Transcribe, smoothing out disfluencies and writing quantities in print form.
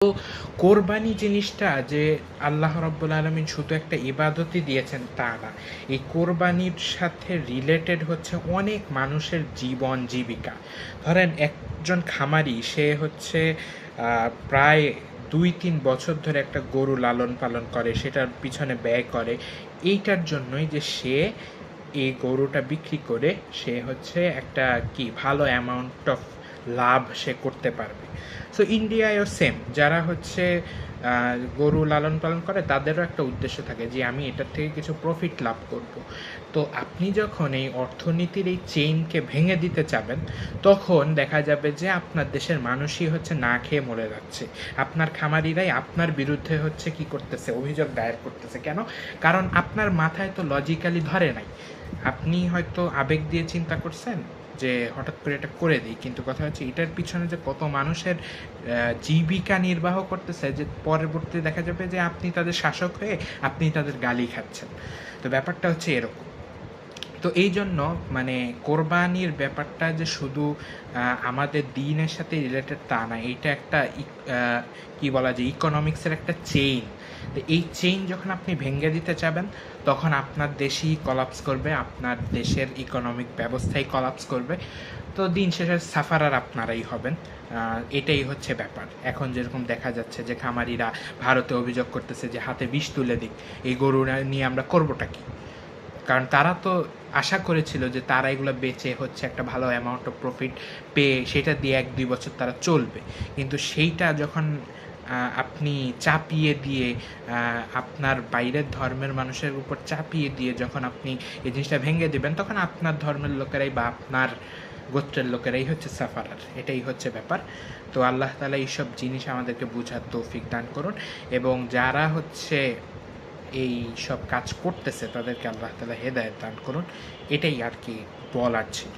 তো কোরবানি জিনিসটা যে আল্লাহ রাব্বুল আলামিন শুধু একটা ইবাদতই দিয়েছেন তা না। এই কোরবানির সাথে রিলেটেড হচ্ছে অনেক মানুষের জীবন জীবিকা। ধরেন একজন খামারি সে হচ্ছে প্রায় ২-৩ বছর ধরে একটা গরু লালন পালন করে, সেটার পিছনে ব্যয় করে। এইটার জন্যই যে সে এই গরুটা বিক্রি করে সে হচ্ছে একটা ভালো অ্যামাউন্ট অফ লাভ সে করতে পারবে। সো ইন্ডিয়ায়ও সেম, যারা হচ্ছে গরু লালন পালন করে তাদেরও একটা উদ্দেশ্য থাকে যে আমি এটার থেকে কিছু প্রফিট লাভ করব। তো আপনি যখন এই অর্থনীতির এই চেইনকে ভেঙে দিতে চাবেন, তখন দেখা যাবে যে আপনার দেশের মানুষই হচ্ছে না খেয়ে মরে যাচ্ছে। আপনার খামারিরাই আপনার বিরুদ্ধে হচ্ছে কি করতেছে, অভিযোগ দায়ের করতেছে। কেন? কারণ আপনার মাথায় তো লজিক্যালি ধরে নাই। আপনি হয়তো আবেগ দিয়ে চিন্তা করছেন যে হঠাৎ করে এটা করে দিই, কিন্তু কথা হচ্ছে এটার পিছনে যে কত মানুষের জীবিকা নির্বাহ করতেছে, যে পরবর্তী দেখা যাবে যে আপনি তাদের শাসক হয়ে আপনি তাদের গালি খাচ্ছেন। তো ব্যাপারটা হচ্ছে এরকম। তো এই জন্য মানে কোরবানির ব্যাপারটা যে শুধু আমাদের দিনের সাথে রিলেটেড তা না, এইটা একটা কি বলা যায়, ইকোনমিক্সের একটা চেইন। তো এই চেইন যখন আপনি ভেঙে দিতে চাবেন, তখন আপনার দেশই কলাপস করবে, আপনার দেশের ইকোনমিক ব্যবস্থাই কলাপস করবে। তো দিন শেষে সাফারার আপনারাই হবেন। এটাই হচ্ছে ব্যাপার। এখন যেরকম দেখা যাচ্ছে যে খামারিরা ভারতে অভিযোগ করতেছে যে হাতে বিষ তুলে দিক, এই গরু নিয়ে আমরা করবোটা কি? কারণ তারা তো আশা করেছিল যে তারা এগুলো বেচে হচ্ছে একটা ভালো অ্যামাউন্ট অফ প্রফিট পেয়ে সেটা দিয়ে ১-২ বছর তারা চলবে। কিন্তু সেইটা যখন আপনি চাপিয়ে দিয়ে আপনার বাইরের ধর্মের মানুষের উপর চাপিয়ে দিয়ে যখন আপনি এই জিনিসটা ভেঙে দেবেন, তখন আপনার ধর্মের লোকেরাই বা আপনার গোত্রের লোকেরাই হচ্ছে সাফারার। এটাই হচ্ছে ব্যাপার। তো আল্লাহ তাআলা এইসব জিনিস আমাদেরকে বুঝার তৌফিক দান করুন, এবং যারা হচ্ছে এই সব কাজ করতেছে তাদেরকে আল্লাহ তাআলা হেদায়েত দান করুন। এটাই আর কি বলার ছিল।